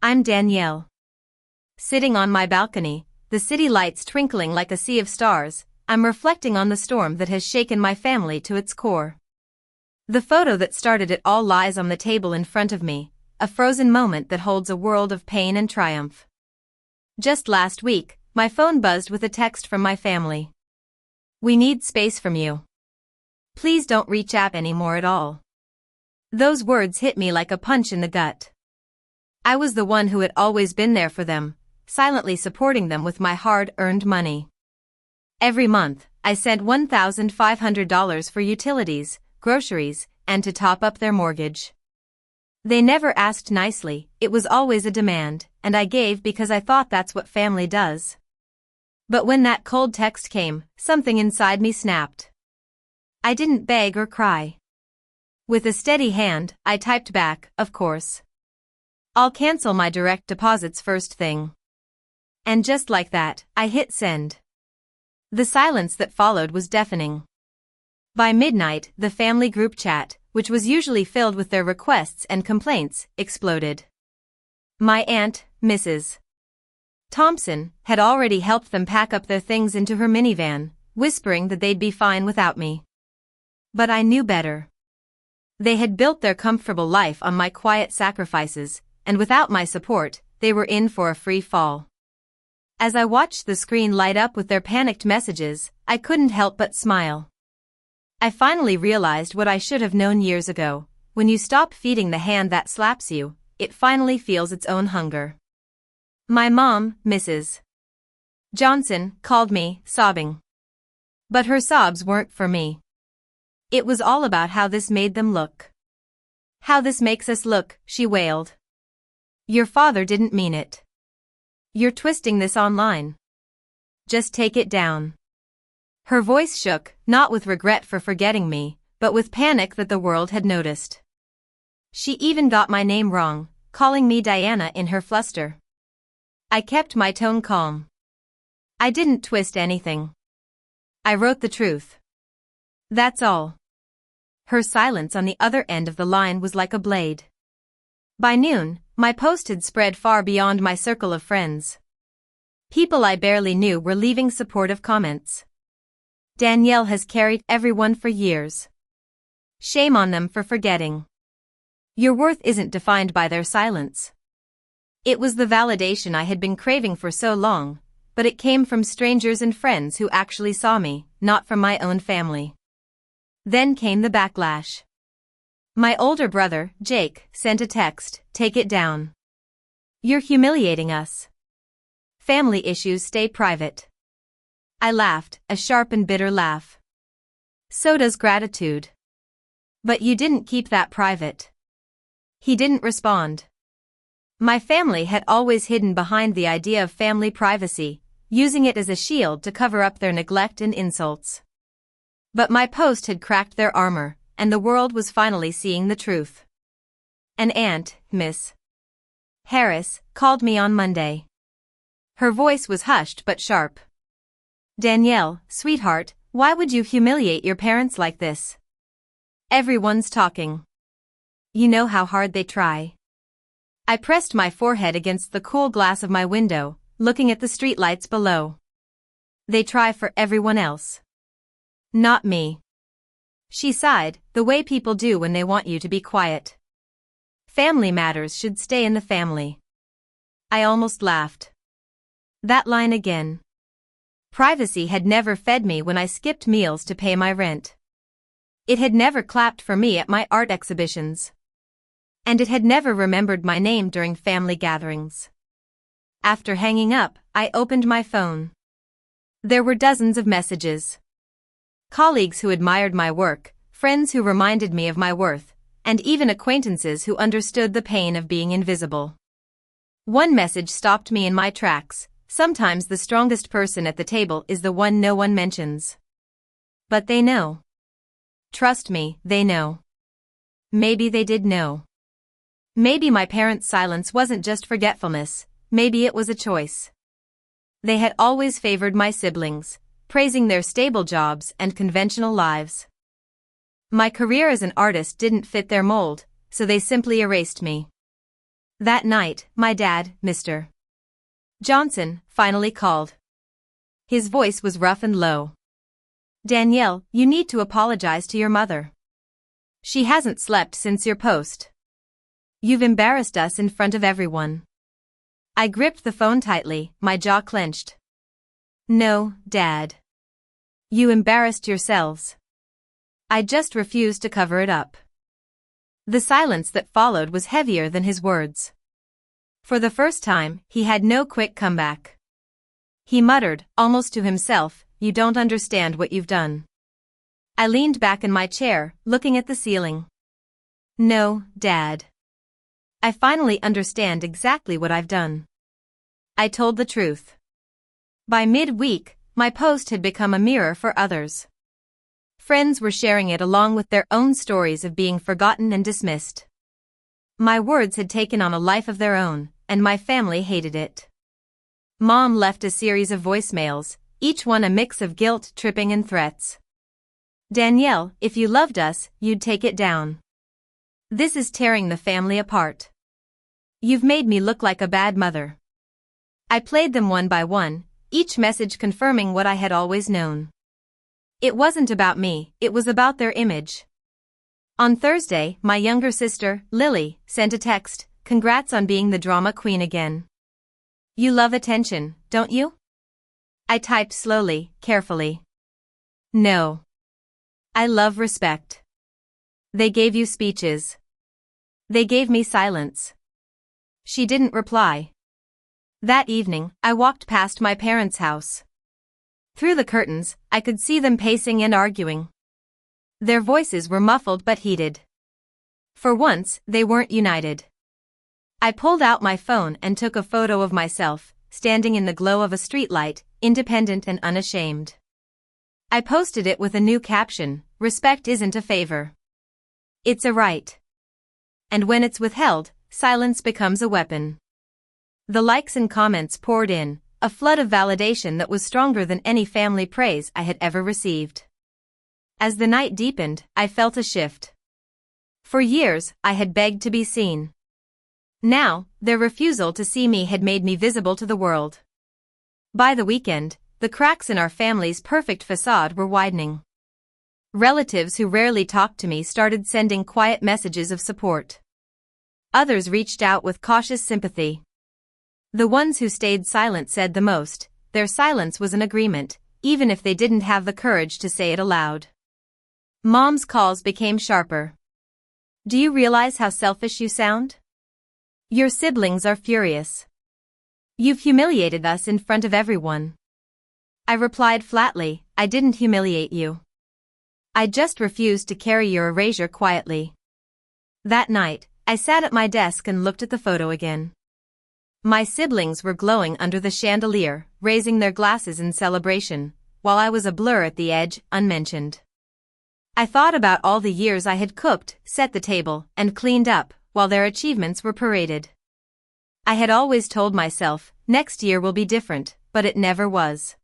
I'm Danielle. Sitting on my balcony, the city lights twinkling like a sea of stars, I'm reflecting on the storm that has shaken my family to its core. The photo that started it all lies on the table in front of me, a frozen moment that holds a world of pain and triumph. Just last week, my phone buzzed with a text from my family. "We need space from you. Please don't reach out anymore at all." Those words hit me like a punch in the gut. I was the one who had always been there for them, silently supporting them with my hard-earned money. Every month, I sent $1,500 for utilities, groceries, and to top up their mortgage. They never asked nicely, it was always a demand, and I gave because I thought that's what family does. But when that cold text came, something inside me snapped. I didn't beg or cry. With a steady hand, I typed back, "Of course. I'll cancel my direct deposits first thing." And just like that, I hit send. The silence that followed was deafening. By midnight, the family group chat, which was usually filled with their requests and complaints, exploded. My aunt, Mrs. Thompson, had already helped them pack up their things into her minivan, whispering that they'd be fine without me. But I knew better. They had built their comfortable life on my quiet sacrifices, and without my support, they were in for a free fall. As I watched the screen light up with their panicked messages, I couldn't help but smile. I finally realized what I should have known years ago: when you stop feeding the hand that slaps you, it finally feels its own hunger. My mom, Mrs. Johnson, called me, sobbing. But her sobs weren't for me. It was all about how this made them look. "How this makes us look," she wailed. "Your father didn't mean it. You're twisting this online. Just take it down." Her voice shook, not with regret for forgetting me, but with panic that the world had noticed. She even got my name wrong, calling me Diana in her fluster. I kept my tone calm. I didn't twist anything. I wrote the truth. That's all. Her silence on the other end of the line was like a blade. By noon, my post had spread far beyond my circle of friends. People I barely knew were leaving supportive comments. "Danielle has carried everyone for years. Shame on them for forgetting. Your worth isn't defined by their silence." It was the validation I had been craving for so long, but it came from strangers and friends who actually saw me, not from my own family. Then came the backlash. My older brother, Jake, sent a text, "Take it down. You're humiliating us. Family issues stay private." I laughed, a sharp and bitter laugh. "So does gratitude. But you didn't keep that private." He didn't respond. My family had always hidden behind the idea of family privacy, using it as a shield to cover up their neglect and insults. But my post had cracked their armor, and the world was finally seeing the truth. An aunt, Miss Harris, called me on Monday. Her voice was hushed but sharp. "Danielle, sweetheart, why would you humiliate your parents like this? Everyone's talking. You know how hard they try." I pressed my forehead against the cool glass of my window, looking at the streetlights below. "They try for everyone else. Not me." She sighed, the way people do when they want you to be quiet. "Family matters should stay in the family." I almost laughed. That line again. Privacy had never fed me when I skipped meals to pay my rent. It had never clapped for me at my art exhibitions. And it had never remembered my name during family gatherings. After hanging up, I opened my phone. There were dozens of messages. Colleagues who admired my work, friends who reminded me of my worth, and even acquaintances who understood the pain of being invisible. One message stopped me in my tracks. "Sometimes the strongest person at the table is the one no one mentions." But they know. Trust me, they know. Maybe they did know. Maybe my parents' silence wasn't just forgetfulness, maybe it was a choice. They had always favored my siblings, praising their stable jobs and conventional lives. My career as an artist didn't fit their mold, so they simply erased me. That night, my dad, Mr. Johnson, finally called. His voice was rough and low. Danielle, you need to apologize to your mother. She hasn't slept since your post. You've embarrassed us in front of everyone. I gripped the phone tightly, my jaw clenched. No, Dad. You embarrassed yourselves. I just refused to cover it up. The silence that followed was heavier than his words. For the first time, he had no quick comeback. He muttered, almost to himself, "You don't understand what you've done." I leaned back in my chair, looking at the ceiling. No, Dad. I finally understand exactly what I've done. I told the truth. By mid-week, my post had become a mirror for others. Friends were sharing it along with their own stories of being forgotten and dismissed. My words had taken on a life of their own, and my family hated it. Mom left a series of voicemails, each one a mix of guilt, tripping, and threats. Danielle, if you loved us, you'd take it down. This is tearing the family apart. You've made me look like a bad mother. I played them one by one, each message confirming what I had always known. It wasn't about me, it was about their image. On Thursday, my younger sister, Lily, sent a text, "Congrats on being the drama queen again. You love attention, don't you?" I typed slowly, carefully. No. I love respect. They gave you speeches. They gave me silence. She didn't reply. That evening, I walked past my parents' house. Through the curtains, I could see them pacing and arguing. Their voices were muffled but heated. For once, they weren't united. I pulled out my phone and took a photo of myself, standing in the glow of a streetlight, independent and unashamed. I posted it with a new caption, "Respect isn't a favor. It's a right. And when it's withheld, silence becomes a weapon." The likes and comments poured in, a flood of validation that was stronger than any family praise I had ever received. As the night deepened, I felt a shift. For years, I had begged to be seen. Now, their refusal to see me had made me visible to the world. By the weekend, the cracks in our family's perfect facade were widening. Relatives who rarely talked to me started sending quiet messages of support. Others reached out with cautious sympathy. The ones who stayed silent said the most. Their silence was an agreement, even if they didn't have the courage to say it aloud. Mom's calls became sharper. "Do you realize how selfish you sound? Your siblings are furious. You've humiliated us in front of everyone." I replied flatly, "I didn't humiliate you. I just refused to carry your erasure quietly." That night, I sat at my desk and looked at the photo again. My siblings were glowing under the chandelier, raising their glasses in celebration, while I was a blur at the edge, unmentioned. I thought about all the years I had cooked, set the table, and cleaned up, while their achievements were paraded. I had always told myself, next year will be different, but it never was.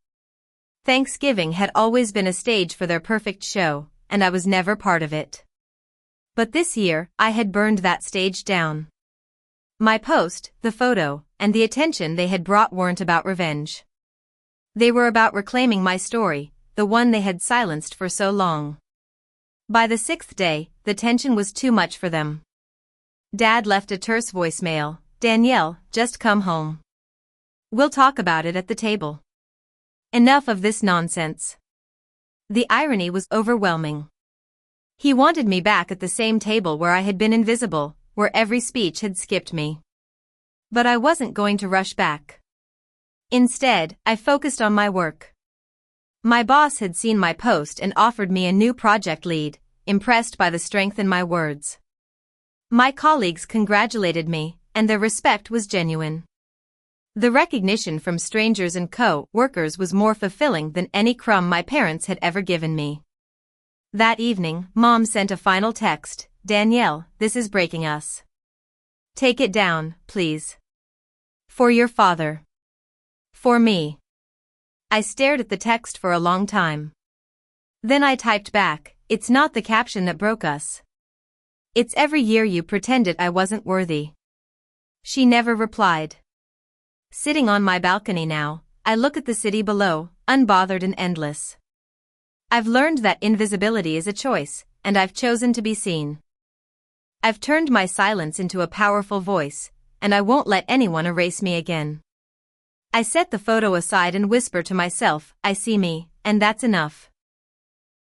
Thanksgiving had always been a stage for their perfect show, and I was never part of it. But this year, I had burned that stage down. My post, the photo, and the attention they had brought weren't about revenge. They were about reclaiming my story, the one they had silenced for so long. By the 6th day, the tension was too much for them. Dad left a terse voicemail, "Danielle, just come home. We'll talk about it at the table. Enough of this nonsense." The irony was overwhelming. He wanted me back at the same table where I had been invisible, where every speech had skipped me. But I wasn't going to rush back. Instead, I focused on my work. My boss had seen my post and offered me a new project lead, impressed by the strength in my words. My colleagues congratulated me, and their respect was genuine. The recognition from strangers and co-workers was more fulfilling than any crumb my parents had ever given me. That evening, Mom sent a final text, "Danielle, this is breaking us. Take it down, please. For your father. For me." I stared at the text for a long time. Then I typed back, "It's not the caption that broke us. It's every year you pretended I wasn't worthy." She never replied. Sitting on my balcony now, I look at the city below, unbothered and endless. I've learned that invisibility is a choice, and I've chosen to be seen. I've turned my silence into a powerful voice, and I won't let anyone erase me again. I set the photo aside and whisper to myself, I see me, and that's enough.